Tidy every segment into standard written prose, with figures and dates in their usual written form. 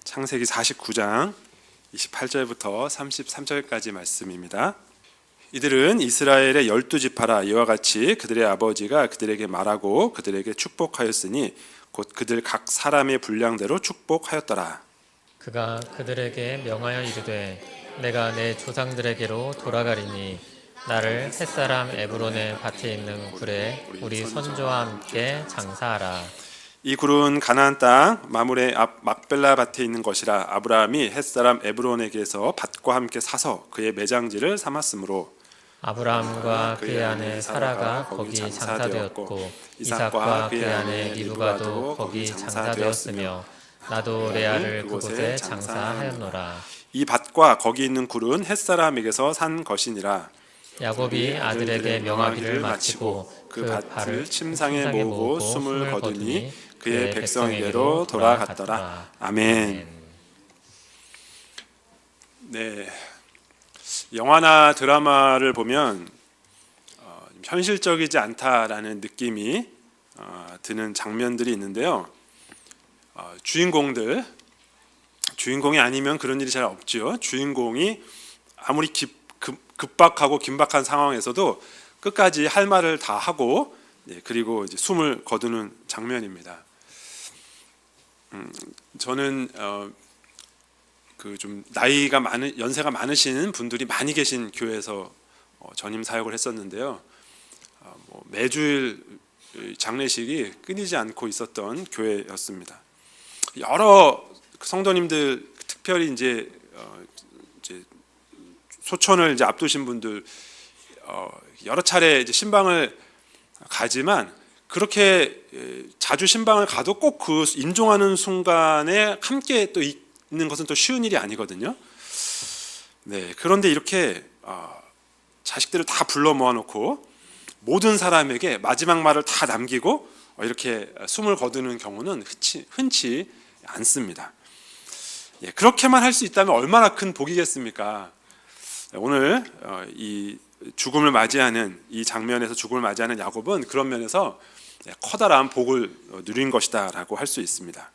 창세기 49장 28절부터 33절까지 말씀입니다. 이들은 이스라엘의 12지파라 이와 같이 그들의 아버지가 그들에게 말하고 그들에게 축복하였으니 곧 그들 각 사람의 분량대로 축복하였더라. 그가 그들에게 명하여 이르되 내가 내 조상들에게로 돌아가리니 나를 햇사람 에브론의 밭에 있는 굴에 우리 선조와 함께 장사하라. 이 굴은 가나안 땅 마물의 앞 막벨라 밭에 있는 것이라. 아브라함이 햇사람 에브론에게서 밭과 함께 사서 그의 매장지를 삼았으므로 아브라함과 그의 아내 사라가 거기 장사되었고 이삭과 그의 아내 리브가도 거기 장사되었으며 나도 레아를 그곳에 장사하였노라. 이 밭과 거기 있는 굴은 햇사람에게서 산 것이니라. 야곱이 아들에게 명하기를 마치고 그 밭을 침상에 모으고 숨을 거두니 그의 백성에게로 돌아갔더라. 아멘. 네, 영화나 드라마를 보면 현실적이지 않다라는 느낌이 드는 장면들이 있는데요. 주인공이 아니면 그런 일이 잘 없죠. 주인공이 아무리 급박하고 긴박한 상황에서도 끝까지 할 말을 다 하고 그리고 이제 숨을 거두는 장면입니다. 저는 그 좀 연세가 많으신 분들이 많이 계신 교회에서 전임 사역을 했었는데요. 매주일 장례식이 끊이지 않고 있었던 교회였습니다. 여러 성도님들, 특별히 이제 소천을 이제 앞두신 분들 여러 차례 이제 신방을 가지만 그렇게 자주 신방을 가도 꼭 그 임종하는 순간에 함께 또 있는 것은 또 쉬운 일이 아니거든요. 네, 그런데 이렇게 자식들을 다 불러 모아놓고 모든 사람에게 마지막 말을 다 남기고 이렇게 숨을 거두는 경우는 흔치 않습니다. 예, 그렇게만 할 수 있다면 얼마나 큰 복이겠습니까? 오늘 이 죽음을 맞이하는 이 장면에서 죽음을 맞이하는 야곱은 그런 면에서 커다란 복을 누린 것이다라고 할 수 있습니다.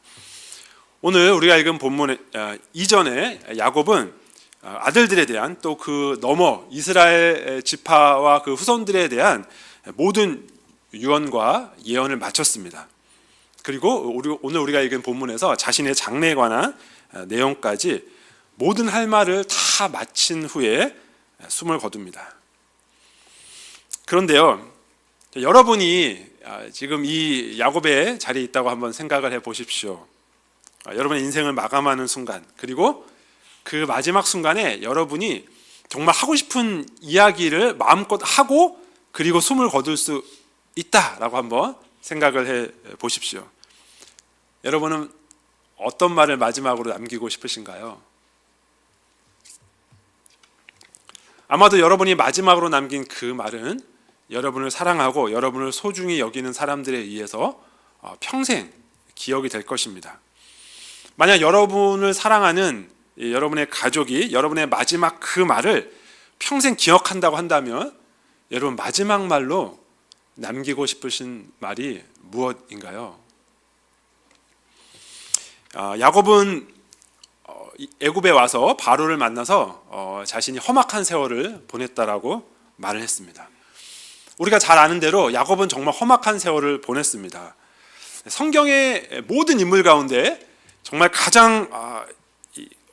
오늘 우리가 읽은 본문 이전에 야곱은 아들들에 대한 또 그 너머 이스라엘 지파와 그 후손들에 대한 모든 유언과 예언을 마쳤습니다. 그리고 오늘 우리가 읽은 본문에서 자신의 장래에 관한 내용까지 모든 할 말을 다 마친 후에 숨을 거둡니다. 그런데요, 여러분이 지금 이 야곱의 자리에 있다고 한번 생각을 해 보십시오. 여러분의 인생을 마감하는 순간, 그리고 그 마지막 순간에 여러분이 정말 하고 싶은 이야기를 마음껏 하고 그리고 숨을 거둘 수 있다라고 한번 생각을 해 보십시오. 여러분은 어떤 말을 마지막으로 남기고 싶으신가요? 아마도 여러분이 마지막으로 남긴 그 말은 여러분을 사랑하고 여러분을 소중히 여기는 사람들에 의해서 평생 기억이 될 것입니다. 만약 여러분을 사랑하는 여러분의 가족이 여러분의 마지막 그 말을 평생 기억한다고 한다면 여러분 마지막 말로 남기고 싶으신 말이 무엇인가요? 야곱은 애굽에 와서 바로를 만나서 자신이 험악한 세월을 보냈다라고 말을 했습니다. 우리가 잘 아는 대로 야곱은 정말 험악한 세월을 보냈습니다. 성경의 모든 인물 가운데 정말 가장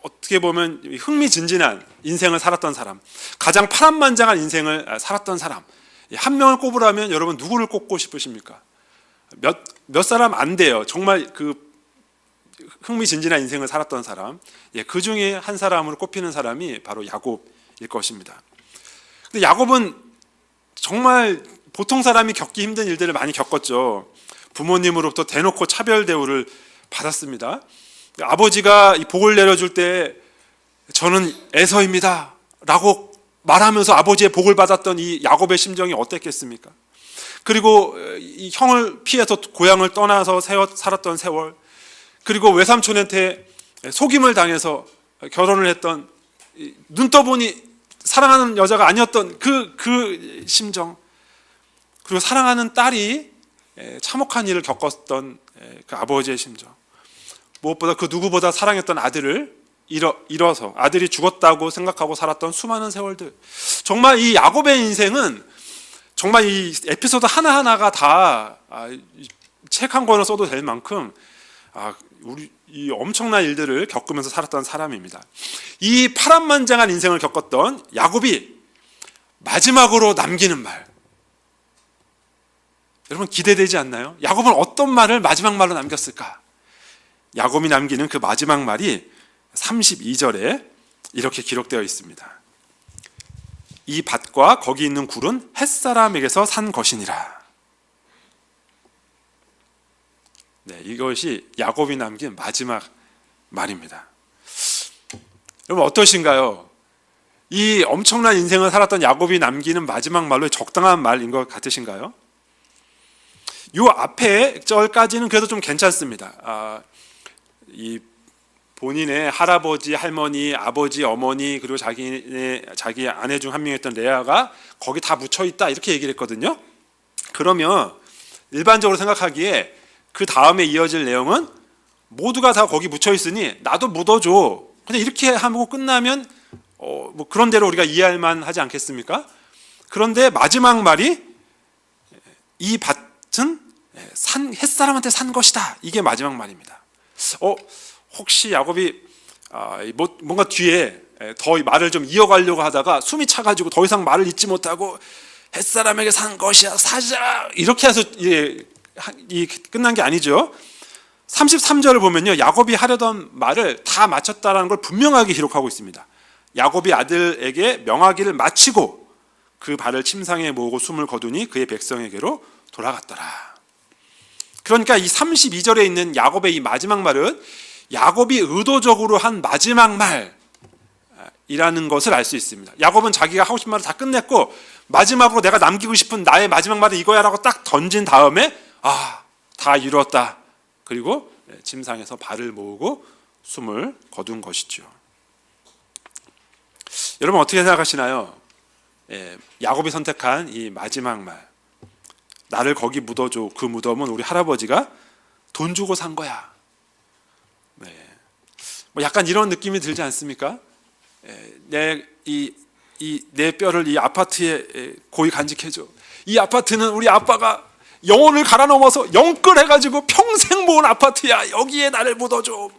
어떻게 보면 흥미진진한 인생을 살았던 사람, 가장 파란만장한 인생을 살았던 사람, 한 명을 꼽으라면 여러분 누구를 꼽고 싶으십니까? 몇 사람 안 돼요. 정말 그 흥미진진한 인생을 살았던 사람, 그 중에 한 사람으로 꼽히는 사람이 바로 야곱일 것입니다. 근데 야곱은 정말 보통 사람이 겪기 힘든 일들을 많이 겪었죠. 부모님으로부터 대놓고 차별 대우를 받았습니다. 아버지가 이 복을 내려줄 때 저는 에서입니다 라고 말하면서 아버지의 복을 받았던 이 야곱의 심정이 어땠겠습니까? 그리고 이 형을 피해서 고향을 떠나서 살았던 세월, 그리고 외삼촌한테 속임을 당해서 결혼을 했던, 눈 떠보니 사랑하는 여자가 아니었던 그 심정, 그리고 사랑하는 딸이 참혹한 일을 겪었던 그 아버지의 심정, 무엇보다 그 누구보다 사랑했던 아들을 잃어서 아들이 죽었다고 생각하고 살았던 수많은 세월들. 정말 이 야곱의 인생은 정말 이 에피소드 하나하나가 다 책 한 권을 써도 될 만큼 우리 이 엄청난 일들을 겪으면서 살았던 사람입니다. 이 파란만장한 인생을 겪었던 야곱이 마지막으로 남기는 말, 여러분 기대되지 않나요? 야곱은 어떤 말을 마지막 말로 남겼을까? 야곱이 남기는 그 마지막 말이 32절에 이렇게 기록되어 있습니다. 이 밭과 거기 있는 굴은 햇사람에게서 산 것이니라. 네, 이것이 야곱이 남긴 마지막 말입니다. 여러분 어떠신가요? 이 엄청난 인생을 살았던 야곱이 남기는 마지막 말로 적당한 말인 것 같으신가요? 요 앞에 절까지는 그래도 좀 괜찮습니다. 이 본인의 할아버지, 할머니, 아버지, 어머니 그리고 자기 아내 중 한 명이었던 레아가 거기 다 묻혀 있다 이렇게 얘기를 했거든요. 그러면 일반적으로 생각하기에 그 다음에 이어질 내용은 모두가 다 거기 묻혀 있으니 나도 묻어줘. 그냥 이렇게 하고 끝나면 뭐 그런 대로 우리가 이해할 만하지 않겠습니까? 그런데 마지막 말이 이 밭은 햇사람한테 산 것이다. 이게 마지막 말입니다. 혹시 야곱이 뭔가 뒤에 더 말을 좀 이어가려고 하다가 숨이 차가지고 더 이상 말을 잇지 못하고 햇사람에게 산 것이야 사자 이렇게 해서 끝난 게 아니죠. 33절을 보면요, 야곱이 하려던 말을 다 마쳤다라는 걸 분명하게 기록하고 있습니다. 야곱이 아들에게 명하기를 마치고 그 발을 침상에 모으고 숨을 거두니 그의 백성에게로 돌아갔더라. 그러니까 이 32절에 있는 야곱의 이 마지막 말은 야곱이 의도적으로 한 마지막 말이라는 것을 알 수 있습니다. 야곱은 자기가 하고 싶은 말을 다 끝냈고 마지막으로 내가 남기고 싶은 나의 마지막 말은 이거야라고 딱 던진 다음에 다 이루었다. 그리고 침상에서 발을 모으고 숨을 거둔 것이죠. 여러분 어떻게 생각하시나요? 야곱이 선택한 이 마지막 말, 나를 거기 묻어줘. 그 무덤은 우리 할아버지가 돈 주고 산 거야. 뭐 약간 이런 느낌이 들지 않습니까? 내 뼈를 이 아파트에 고이 간직해줘. 이 아파트는 우리 아빠가 영혼을 갈아 넘어서 영끌해가지고 평생 모은 아파트야. 여기에 나를 묻어줘.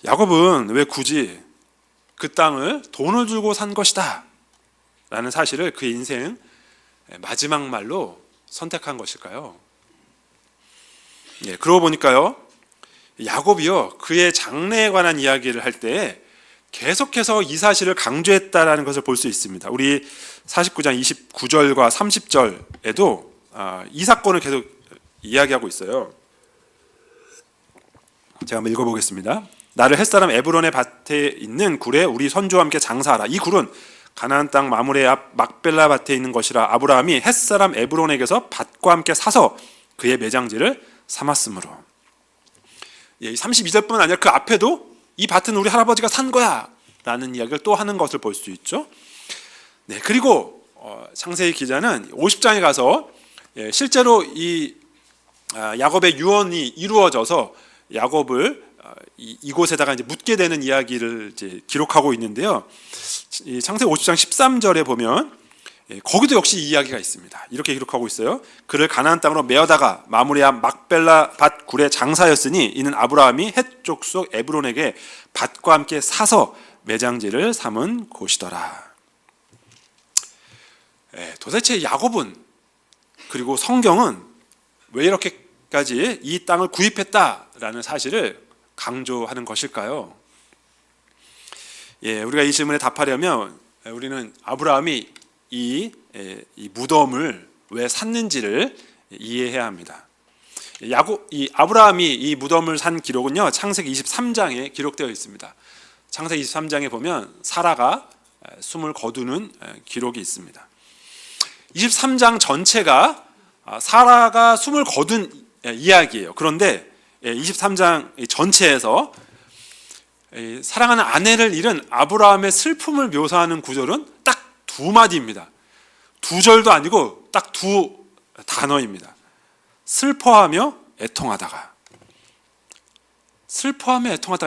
야곱은 왜 굳이 그 땅을 돈을 주고 산 것이다 라는 사실을 그 인생 마지막 말로 선택한 것일까요? 그러고 보니까요, 야곱이요 그의 장래에 관한 이야기를 할 때 계속해서 이 사실을 강조했다라는 것을 볼 수 있습니다. 우리 49장 29절과 30절에도 이 사건을 계속 이야기하고 있어요. 제가 한번 읽어보겠습니다. 나를 햇사람 에브론의 밭에 있는 굴에 우리 선조와 함께 장사하라. 이 굴은 가나안 땅 마므레 앞 막벨라 밭에 있는 것이라. 아브라함이 햇사람 에브론에게서 밭과 함께 사서 그의 매장지를 삼았으므로. 32절뿐만 아니라 그 앞에도 이 밭은 우리 할아버지가 산 거야 라는 이야기를 또 하는 것을 볼 수 있죠. 그리고 창세기 기자는 50장에 가서 실제로 이 야곱의 유언이 이루어져서 야곱을 이곳에다가 이제 묻게 되는 이야기를 이제 기록하고 있는데요. 창세기 50장 13절에 보면 거기도 역시 이 이야기가 있습니다. 이렇게 기록하고 있어요. 그를 가나안 땅으로 메어다가 마므레 앞 막벨라 밭 굴에 장사였으니 이는 아브라함이 헷 족속 에브론에게 밭과 함께 사서 매장지를 삼은 곳이더라. 도대체 야곱은 그리고 성경은 왜 이렇게까지 이 땅을 구입했다라는 사실을 강조하는 것일까요? 우리가 이 질문에 답하려면 우리는 아브라함이 이 무덤을 왜 샀는지를 이해해야 합니다. 아브라함이 이 무덤을 산 기록은요, 창세기 23장에 기록되어 있습니다. 창세기 23장에 보면 사라가 숨을 거두는 기록이 있습니다. 23장 전체가 사라가 숨을 거둔 이야기예요. 그런데 23장 전체에서 사랑하는 아내를 잃은 아브라함의 슬픔을 묘사하는 구절은 딱 두 마디입니다. 두 절도 아니고 딱 두 단어입니다. 슬퍼하며 애통하다가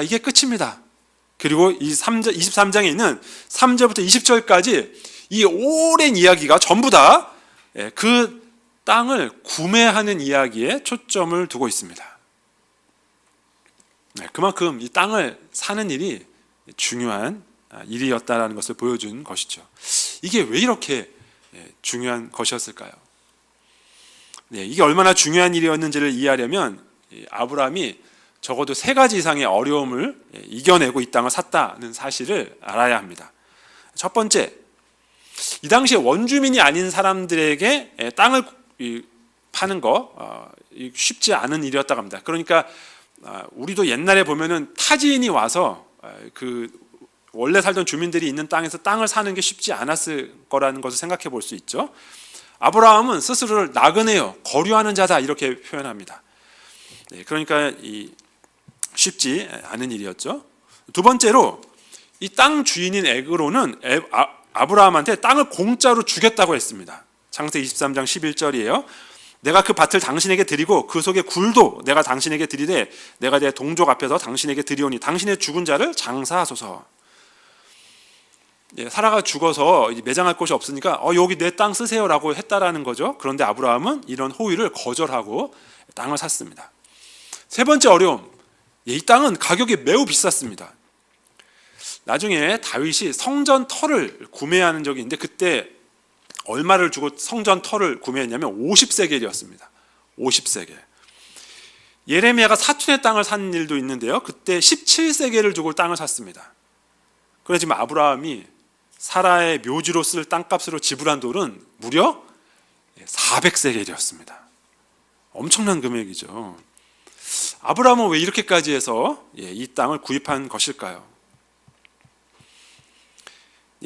이게 끝입니다. 그리고 이 23장에 있는 3절부터 20절까지 이 오랜 이야기가 전부 다 그 땅을 구매하는 이야기에 초점을 두고 있습니다. 그만큼 이 땅을 사는 일이 중요한 일이었다라는 것을 보여준 것이죠. 이게 왜 이렇게 중요한 것이었을까요? 이게 얼마나 중요한 일이었는지를 이해하려면 아브라함이 적어도 3가지 이상의 어려움을 이겨내고 이 땅을 샀다는 사실을 알아야 합니다. 첫 번째, 이 당시에 원주민이 아닌 사람들에게 땅을 파는 거 쉽지 않은 일이었다고 합니다. 그러니까 우리도 옛날에 보면은 타지인이 와서 그 원래 살던 주민들이 있는 땅에서 땅을 사는 게 쉽지 않았을 거라는 것을 생각해 볼 수 있죠. 아브라함은 스스로를 나그네요, 거류하는 자다 이렇게 표현합니다. 그러니까 쉽지 않은 일이었죠. 두 번째로 이 땅 주인인 에그로는 아브라함한테 땅을 공짜로 주겠다고 했습니다. 창세기 23장 11절이에요. 내가 그 밭을 당신에게 드리고 그 속에 굴도 내가 당신에게 드리되 내가 내 동족 앞에서 당신에게 드리오니 당신의 죽은 자를 장사하소서. 사라가 죽어서 매장할 곳이 없으니까 여기 내 땅 쓰세요라고 했다라는 거죠. 그런데 아브라함은 이런 호의를 거절하고 땅을 샀습니다. 세 번째 어려움, 이 땅은 가격이 매우 비쌌습니다. 나중에 다윗이 성전 터를 구매하는 적이 있는데 그때 얼마를 주고 성전 터를 구매했냐면 50세겔이었습니다. 50세겔. 예레미야가 사촌의 땅을 산 일도 있는데요. 그때 17세겔을 주고 땅을 샀습니다. 그래서 지금 아브라함이 사라의 묘지로 쓸 땅값으로 지불한 돈은 무려 400세겔이었습니다. 엄청난 금액이죠. 아브라함은 왜 이렇게까지 해서 이 땅을 구입한 것일까요?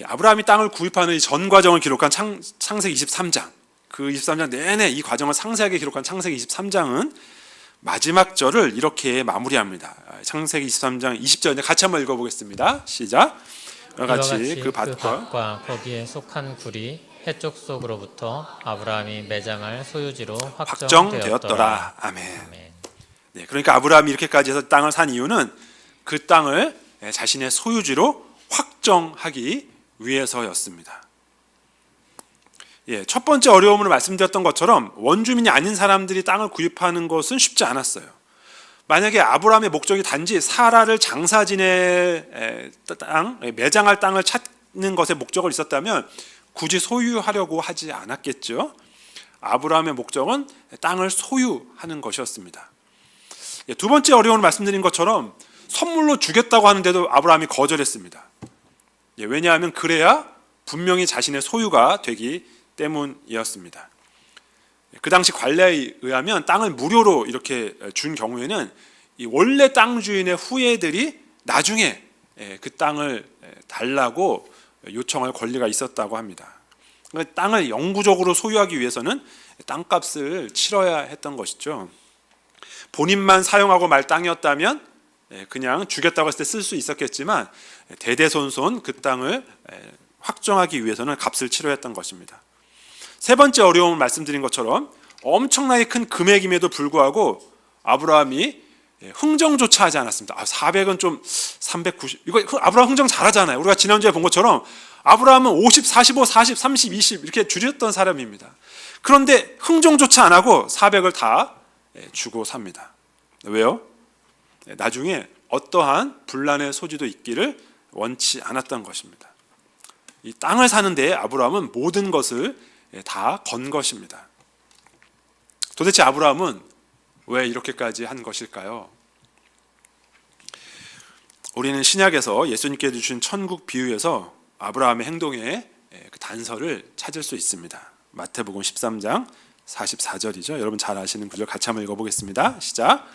아브라함이 땅을 구입하는 전 과정을 기록한 창세기 23장, 그 23장 내내 이 과정을 상세하게 기록한 창세기 23장은 마지막 절을 이렇게 마무리합니다. 창세기 23장 20절인데 같이 한번 읽어보겠습니다. 시작. 이와 같이 그 밭과 거기에 속한 굴이 해쪽 속으로부터 아브라함이 매장할 소유지로 확정되었더라. 아멘. 그러니까 아브라함이 이렇게까지 해서 땅을 산 이유는 그 땅을 자신의 소유지로 확정하기 위해서였습니다. 첫 번째 어려움을 말씀드렸던 것처럼 원주민이 아닌 사람들이 땅을 구입하는 것은 쉽지 않았어요. 만약에 아브라함의 목적이 단지 사라를 장사진의 땅, 매장할 땅을 찾는 것에 목적을 있었다면 굳이 소유하려고 하지 않았겠죠. 아브라함의 목적은 땅을 소유하는 것이었습니다. 두 번째 어려움을 말씀드린 것처럼 선물로 주겠다고 하는데도 아브라함이 거절했습니다. 왜냐하면 그래야 분명히 자신의 소유가 되기 때문이었습니다. 그 당시 관례에 의하면 땅을 무료로 이렇게 준 경우에는 이 원래 땅 주인의 후예들이 나중에 그 땅을 달라고 요청할 권리가 있었다고 합니다. 그러니까 땅을 영구적으로 소유하기 위해서는 땅값을 치러야 했던 것이죠. 본인만 사용하고 말 땅이었다면 그냥 주겠다고 했을 때 쓸 수 있었겠지만 대대손손 그 땅을 확정하기 위해서는 값을 치러야 했던 것입니다. 세 번째 어려움을 말씀드린 것처럼 엄청나게 큰 금액임에도 불구하고 아브라함이 흥정조차 하지 않았습니다. 400은 좀 390 이거 아브라함 흥정 잘하잖아요. 우리가 지난주에 본 것처럼 아브라함은 50, 45, 40, 30, 20 이렇게 줄였던 사람입니다. 그런데 흥정조차 안 하고 400을 다 주고 삽니다. 왜요? 나중에 어떠한 분란의 소지도 있기를 원치 않았던 것입니다. 이 땅을 사는데 아브라함은 모든 것을 다 건 것입니다. 도대체 아브라함은 왜 이렇게까지 한 것일까요? 우리는 신약에서 예수님께 주신 천국 비유에서 아브라함의 행동의 그 단서를 찾을 수 있습니다. 마태복음 13장 44절이죠. 여러분 잘 아시는 구절 같이 한번 읽어보겠습니다. 시작.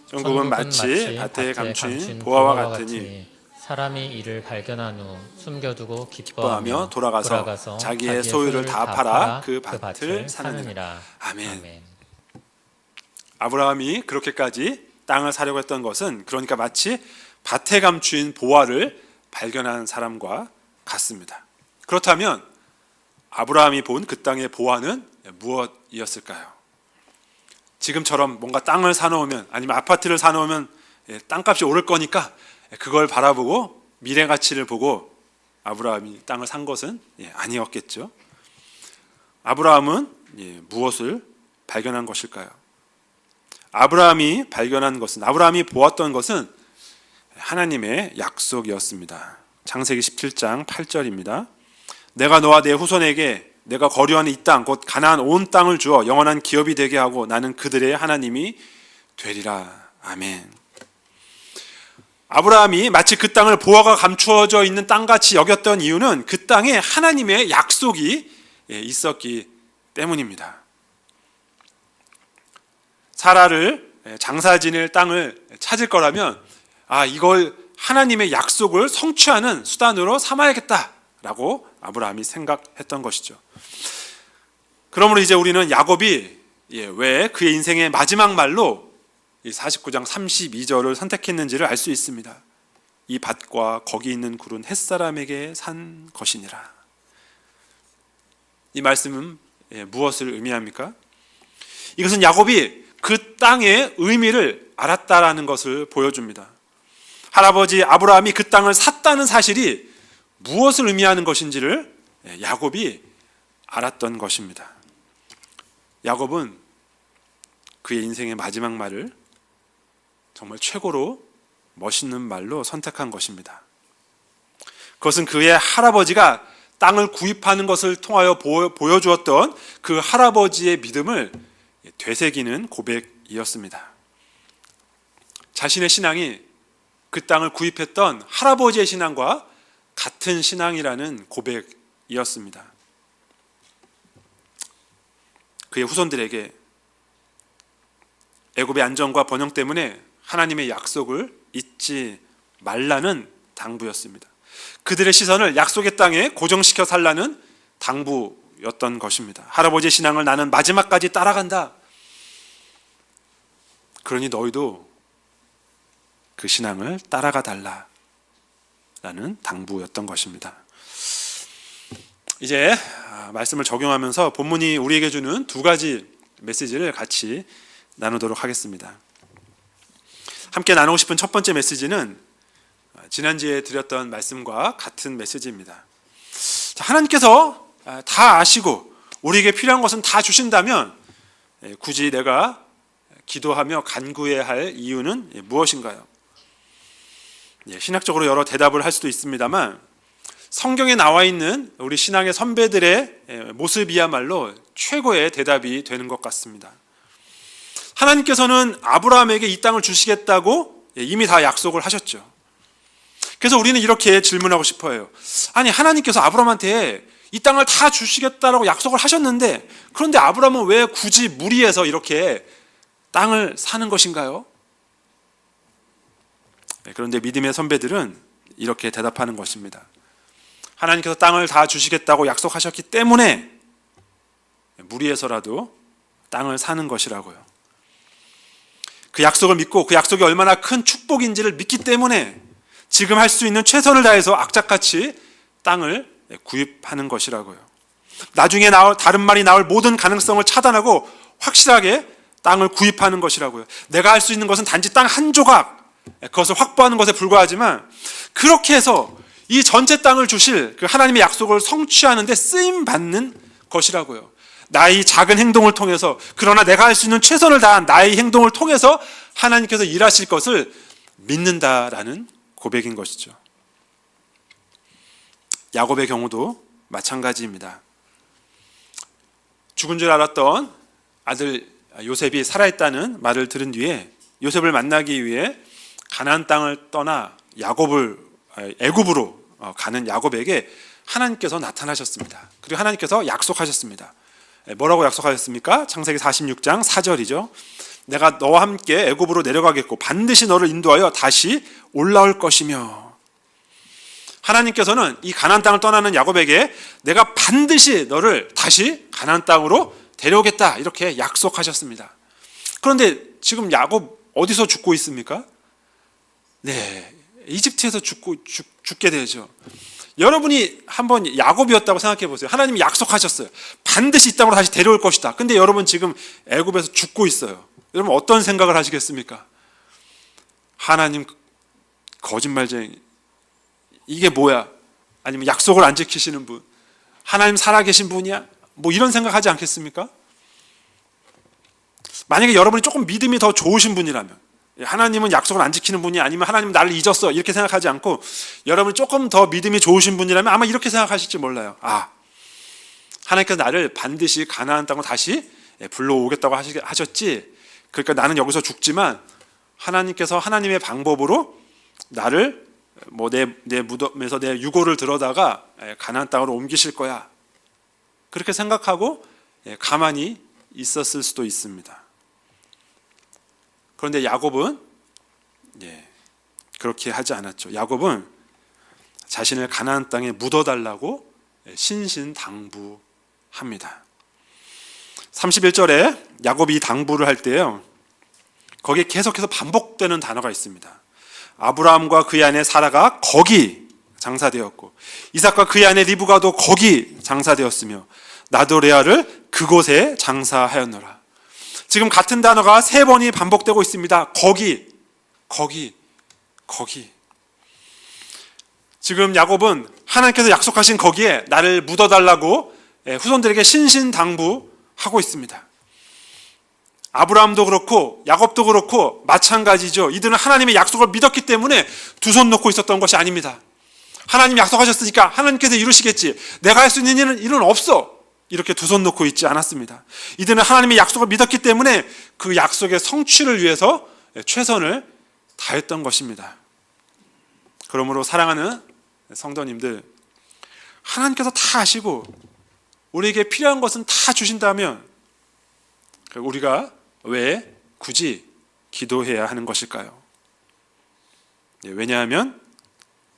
천국은 마치 밭에 감춘 보화와 같으니 사람이 이를 발견한 후 숨겨두고 기뻐하며 돌아가서 자기의 소유를 다 팔아 그 밭을 사느니라. 아멘. 아브라함이 그렇게까지 땅을 사려고 했던 것은 그러니까 마치 밭에 감춘 보화를 발견한 사람과 같습니다. 그렇다면 아브라함이 본 그 땅의 보화는 무엇이었을까요? 지금처럼 뭔가 땅을 사놓으면 아니면 아파트를 사놓으면 땅값이 오를 거니까 그걸 바라보고 미래 가치를 보고 아브라함이 땅을 산 것은 아니었겠죠. 아브라함은 무엇을 발견한 것일까요? 아브라함이 보았던 것은 하나님의 약속이었습니다. 창세기 17장 8절입니다. 내가 너와 내 후손에게 내가 거류하는 이 땅 곧 가나안 온 땅을 주어 영원한 기업이 되게 하고 나는 그들의 하나님이 되리라. 아멘. 아브라함이 마치 그 땅을 보화가 감추어져 있는 땅같이 여겼던 이유는 그 땅에 하나님의 약속이 있었기 때문입니다. 사라를 장사 지낼 땅을 찾을 거라면 이걸 하나님의 약속을 성취하는 수단으로 삼아야겠다라고 아브라함이 생각했던 것이죠. 그러므로 이제 우리는 야곱이 왜 그의 인생의 마지막 말로 49장 32절을 선택했는지를 알 수 있습니다. 이 밭과 거기 있는 굴은 햇사람에게 산 것이니라. 이 말씀은 무엇을 의미합니까? 이것은 야곱이 그 땅의 의미를 알았다라는 것을 보여줍니다. 할아버지 아브라함이 그 땅을 샀다는 사실이 무엇을 의미하는 것인지를 야곱이 알았던 것입니다. 야곱은 그의 인생의 마지막 말을 정말 최고로 멋있는 말로 선택한 것입니다. 그것은 그의 할아버지가 땅을 구입하는 것을 통하여 보여주었던 그 할아버지의 믿음을 되새기는 고백이었습니다. 자신의 신앙이 그 땅을 구입했던 할아버지의 신앙과 같은 신앙이라는 고백이었습니다. 그의 후손들에게 애굽의 안정과 번영 때문에 하나님의 약속을 잊지 말라는 당부였습니다. 그들의 시선을 약속의 땅에 고정시켜 살라는 당부였던 것입니다. 할아버지의 신앙을 나는 마지막까지 따라간다. 그러니 너희도 그 신앙을 따라가 달라라는 당부였던 것입니다. 이제 말씀을 적용하면서 본문이 우리에게 주는 두 가지 메시지를 같이 나누도록 하겠습니다. 함께 나누고 싶은 첫 번째 메시지는 지난주에 드렸던 말씀과 같은 메시지입니다. 하나님께서 다 아시고 우리에게 필요한 것은 다 주신다면 굳이 내가 기도하며 간구해야 할 이유는 무엇인가요? 신학적으로 여러 대답을 할 수도 있습니다만 성경에 나와 있는 우리 신앙의 선배들의 모습이야말로 최고의 대답이 되는 것 같습니다. 하나님께서는 아브라함에게 이 땅을 주시겠다고 이미 다 약속을 하셨죠. 그래서 우리는 이렇게 질문하고 싶어요. 아니, 하나님께서 아브라함한테 이 땅을 다 주시겠다라고 약속을 하셨는데 그런데 아브라함은 왜 굳이 무리해서 이렇게 땅을 사는 것인가요? 그런데 믿음의 선배들은 이렇게 대답하는 것입니다. 하나님께서 땅을 다 주시겠다고 약속하셨기 때문에 무리해서라도 땅을 사는 것이라고요. 그 약속을 믿고 그 약속이 얼마나 큰 축복인지를 믿기 때문에 지금 할 수 있는 최선을 다해서 악착같이 땅을 구입하는 것이라고요. 나중에 다른 말이 나올 모든 가능성을 차단하고 확실하게 땅을 구입하는 것이라고요. 내가 할 수 있는 것은 단지 땅 한 조각, 그것을 확보하는 것에 불과하지만 그렇게 해서 이 전체 땅을 주실 그 하나님의 약속을 성취하는 데 쓰임 받는 것이라고요. 나의 작은 행동을 통해서, 그러나 내가 할 수 있는 최선을 다한 나의 행동을 통해서 하나님께서 일하실 것을 믿는다라는 고백인 것이죠. 야곱의 경우도 마찬가지입니다. 죽은 줄 알았던 아들 요셉이 살아있다는 말을 들은 뒤에 요셉을 만나기 위해 가나안 땅을 떠나 애굽으로 가는 야곱에게 하나님께서 나타나셨습니다. 그리고 하나님께서 약속하셨습니다. 뭐라고 약속하셨습니까? 창세기 46장 4절이죠. 내가 너와 함께 애굽으로 내려가겠고 반드시 너를 인도하여 다시 올라올 것이며. 하나님께서는 이 가나안 땅을 떠나는 야곱에게 내가 반드시 너를 다시 가나안 땅으로 데려오겠다 이렇게 약속하셨습니다. 그런데 지금 야곱 어디서 죽고 있습니까? 네, 이집트에서 죽게 되죠. 여러분이 한번 야곱이었다고 생각해 보세요. 하나님이 약속하셨어요. 반드시 이 땅으로 다시 데려올 것이다. 근데 여러분 지금 애굽에서 죽고 있어요. 여러분 어떤 생각을 하시겠습니까? 하나님 거짓말쟁이, 이게 뭐야? 아니면 약속을 안 지키시는 분, 하나님 살아계신 분이야? 뭐 이런 생각하지 않겠습니까? 만약에 여러분이 조금 믿음이 더 좋으신 분이라면, 하나님은 약속을 안 지키는 분이 아니면 하나님은 나를 잊었어 이렇게 생각하지 않고, 여러분이 조금 더 믿음이 좋으신 분이라면 아마 이렇게 생각하실지 몰라요. 하나님께서 나를 반드시 가나안 땅으로 다시 불러오겠다고 하셨지, 그러니까 나는 여기서 죽지만 하나님께서 하나님의 방법으로 나를 내 무덤에서 내 유골을 들어다가 가나안 땅으로 옮기실 거야, 그렇게 생각하고 가만히 있었을 수도 있습니다. 그런데 야곱은 그렇게 하지 않았죠. 야곱은 자신을 가나안 땅에 묻어달라고 신신당부합니다. 31절에 야곱이 이 당부를 할 때요, 거기에 계속해서 반복되는 단어가 있습니다. 아브라함과 그의 아내 사라가 거기 장사되었고, 이삭과 그의 아내 리브가도 거기 장사되었으며, 나도 레아를 그곳에 장사하였노라. 지금 같은 단어가 3번이 반복되고 있습니다. 거기. 지금 야곱은 하나님께서 약속하신 거기에 나를 묻어달라고 후손들에게 신신당부하고 있습니다. 아브라함도 그렇고 야곱도 그렇고 마찬가지죠. 이들은 하나님의 약속을 믿었기 때문에 두 손 놓고 있었던 것이 아닙니다. 하나님 약속하셨으니까 하나님께서 이루시겠지, 내가 할 수 있는 일은 없어, 이렇게 두 손 놓고 있지 않았습니다. 이들은 하나님의 약속을 믿었기 때문에 그 약속의 성취를 위해서 최선을 다했던 것입니다. 그러므로 사랑하는 성도님들, 하나님께서 다 아시고 우리에게 필요한 것은 다 주신다면 우리가 왜 굳이 기도해야 하는 것일까요? 왜냐하면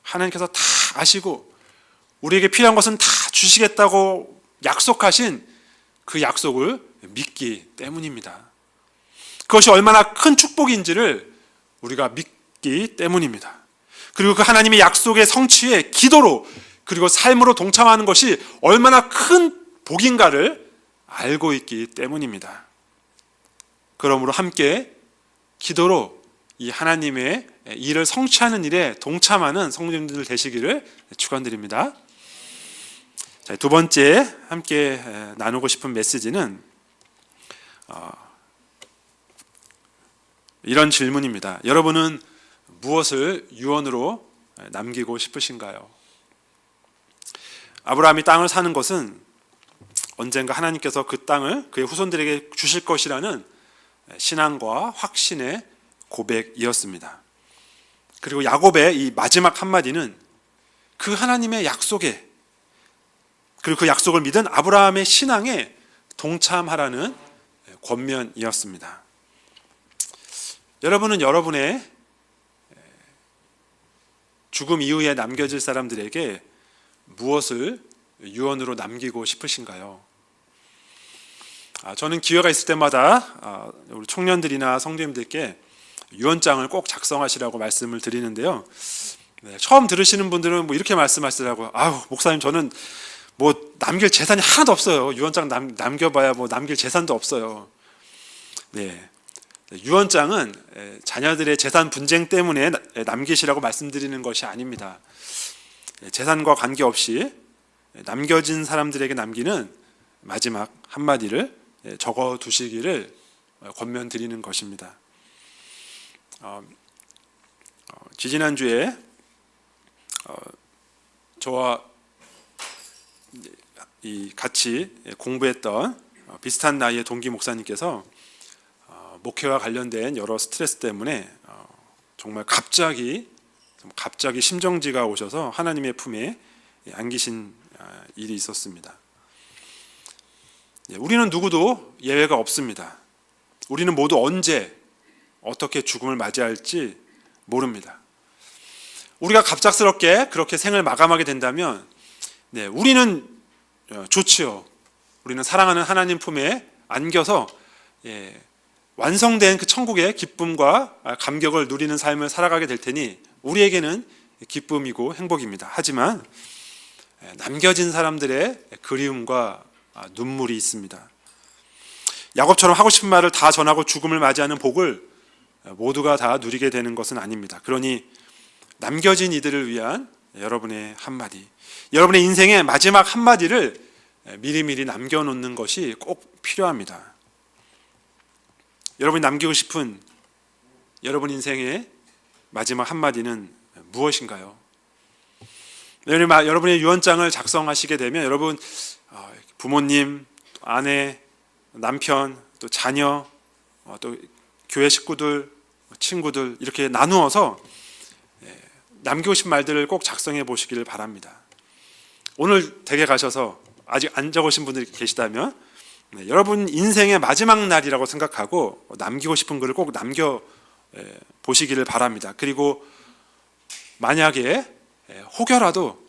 하나님께서 다 아시고 우리에게 필요한 것은 다 주시겠다고 약속하신 그 약속을 믿기 때문입니다. 그것이 얼마나 큰 축복인지를 우리가 믿기 때문입니다. 그리고 그 하나님의 약속의 성취에 기도로 그리고 삶으로 동참하는 것이 얼마나 큰 복인가를 알고 있기 때문입니다. 그러므로 함께 기도로 이 하나님의 일을 성취하는 일에 동참하는 성도님들 되시기를 축원드립니다. 자, 두 번째 함께 나누고 싶은 메시지는 이런 질문입니다. 여러분은 무엇을 유언으로 남기고 싶으신가요? 아브라함이 땅을 사는 것은 언젠가 하나님께서 그 땅을 그의 후손들에게 주실 것이라는 신앙과 확신의 고백이었습니다. 그리고 야곱의 이 마지막 한마디는 그 하나님의 약속에, 그리고 그 약속을 믿은 아브라함의 신앙에 동참하라는 권면이었습니다. 여러분은 여러분의 죽음 이후에 남겨질 사람들에게 무엇을 유언으로 남기고 싶으신가요? 저는 기회가 있을 때마다 우리 청년들이나 성도님들께 유언장을 꼭 작성하시라고 말씀을 드리는데요. 처음 들으시는 분들은 이렇게 말씀하시더라고요. 목사님, 저는 남길 재산이 하나도 없어요. 유언장 남겨봐야 남길 재산도 없어요. 유언장은 자녀들의 재산 분쟁 때문에 남기시라고 말씀드리는 것이 아닙니다. 재산과 관계없이 남겨진 사람들에게 남기는 마지막 한마디를 적어 두시기를 권면드리는 것입니다. 지지난주에 저와 같이 공부했던 비슷한 나이의 동기 목사님께서 목회와 관련된 여러 스트레스 때문에 정말 갑자기 심정지가 오셔서 하나님의 품에 안기신 일이 있었습니다. 우리는 누구도 예외가 없습니다. 우리는 모두 언제 어떻게 죽음을 맞이할지 모릅니다. 우리가 갑작스럽게 그렇게 생을 마감하게 된다면 우리는 좋지요. 우리는 사랑하는 하나님 품에 안겨서 완성된 그 천국의 기쁨과 감격을 누리는 삶을 살아가게 될 테니 우리에게는 기쁨이고 행복입니다. 하지만 남겨진 사람들의 그리움과 눈물이 있습니다. 야곱처럼 하고 싶은 말을 다 전하고 죽음을 맞이하는 복을 모두가 다 누리게 되는 것은 아닙니다. 그러니 남겨진 이들을 위한 여러분의 한마디, 여러분의 인생의 마지막 한마디를 미리미리 남겨놓는 것이 꼭 필요합니다. 여러분이 남기고 싶은 여러분 인생의 마지막 한마디는 무엇인가요? 여러분의 유언장을 작성하시게 되면 여러분 부모님, 아내, 남편, 또 자녀, 또 교회 식구들, 친구들 이렇게 나누어서 남기고 싶은 말들을 꼭 작성해 보시기를 바랍니다. 오늘 댁에 가셔서 아직 안 적으신 분들이 계시다면 여러분 인생의 마지막 날이라고 생각하고 남기고 싶은 글을 꼭 남겨 보시기를 바랍니다. 그리고 만약에 혹여라도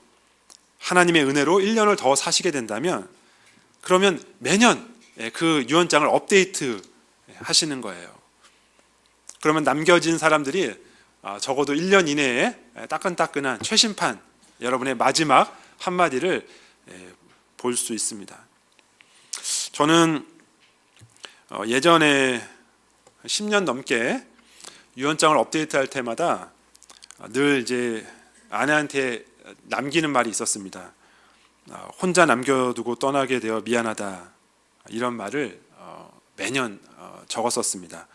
하나님의 은혜로 1년을 더 사시게 된다면 그러면 매년 그 유언장을 업데이트 하시는 거예요. 그러면 남겨진 사람들이 적어도 1년 이내에 따끈따끈한 최신판 여러분의 마지막 한마디를 볼 수 있습니다. 저는 예전에 10년 넘게 유언장을 업데이트할 때마다 늘 이제 아내한테 남기는 말이 있었습니다. 혼자 남겨두고 떠나게 되어 미안하다, 이런 말을 매년 적었었습니다.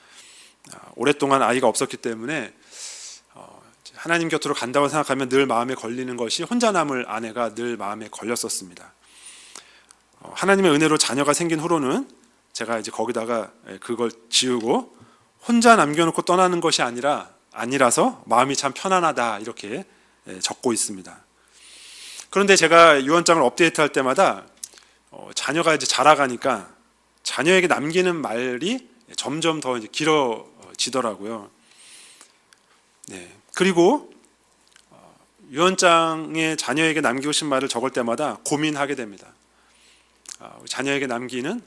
오랫동안 아이가 없었기 때문에 하나님 곁으로 간다고 생각하면 늘 마음에 걸리는 것이 혼자 남을 아내가 늘 마음에 걸렸었습니다. 하나님의 은혜로 자녀가 생긴 후로는 제가 이제 거기다가 그걸 지우고 혼자 남겨놓고 떠나는 것이 아니라서 마음이 참 편안하다 이렇게 적고 있습니다. 그런데 제가 유언장을 업데이트할 때마다 자녀가 이제 자라가니까 자녀에게 남기는 말이 점점 더 이제 길어지더라고요. 그리고 유언장에 자녀에게 남기고 싶은 말을 적을 때마다 고민하게 됩니다. 자녀에게 남기는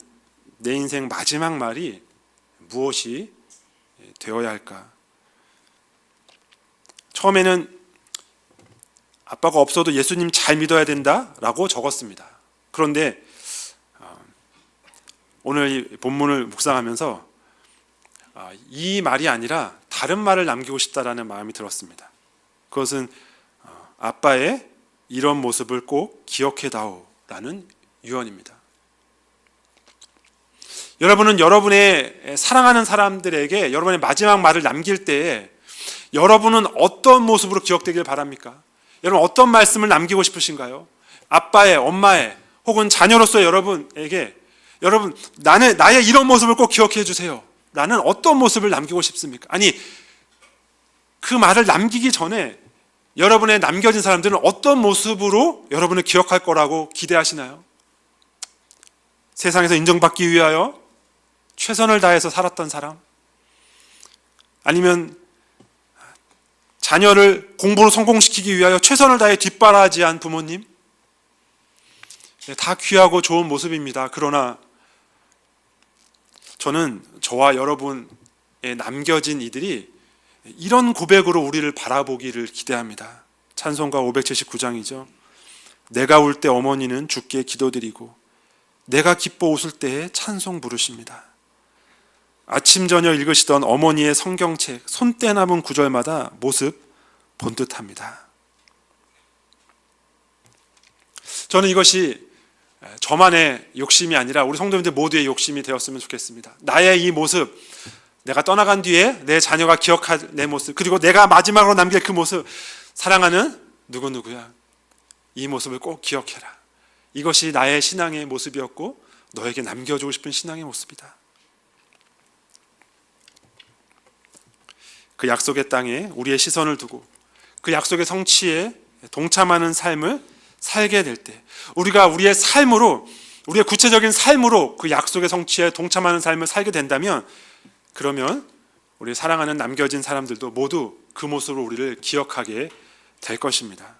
내 인생 마지막 말이 무엇이 되어야 할까? 처음에는 아빠가 없어도 예수님 잘 믿어야 된다라고 적었습니다. 그런데 오늘 이 본문을 묵상하면서 이 말이 아니라 다른 말을 남기고 싶다라는 마음이 들었습니다. 그것은 아빠의 이런 모습을 꼭 기억해다오라는 유언입니다. 여러분은 여러분의 사랑하는 사람들에게 여러분의 마지막 말을 남길 때에 여러분은 어떤 모습으로 기억되길 바랍니까? 여러분 어떤 말씀을 남기고 싶으신가요? 아빠의, 엄마의 혹은 자녀로서 여러분에게 여러분 나의 이런 모습을 꼭 기억해 주세요. 나는 어떤 모습을 남기고 싶습니까? 아니 그 말을 남기기 전에 여러분의 남겨진 사람들은 어떤 모습으로 여러분을 기억할 거라고 기대하시나요? 세상에서 인정받기 위하여 최선을 다해서 살았던 사람? 아니면 자녀를 공부로 성공시키기 위하여 최선을 다해 뒷바라지한 부모님? 다 귀하고 좋은 모습입니다. 그러나 저는 저와 여러분의 남겨진 이들이 이런 고백으로 우리를 바라보기를 기대합니다. 찬송가 579장이죠. 내가 울 때 어머니는 주께 기도드리고 내가 기뻐 웃을 때에 찬송 부르십니다. 아침 저녁 읽으시던 어머니의 성경책 손때 남은 구절마다 모습 본 듯합니다. 저는 이것이 저만의 욕심이 아니라 우리 성도님들 모두의 욕심이 되었으면 좋겠습니다. 나의 이 모습, 내가 떠나간 뒤에 내 자녀가 기억할 내 모습, 그리고 내가 마지막으로 남길 그 모습, 사랑하는 누구누구야, 이 모습을 꼭 기억해라. 이것이 나의 신앙의 모습이었고 너에게 남겨주고 싶은 신앙의 모습이다. 그 약속의 땅에 우리의 시선을 두고 그 약속의 성취에 동참하는 삶을 살게 될 때, 우리가 우리의 삶으로, 우리의 구체적인 삶으로 그 약속의 성취에 동참하는 삶을 살게 된다면, 그러면 우리 사랑하는 남겨진 사람들도 모두 그 모습으로 우리를 기억하게 될 것입니다.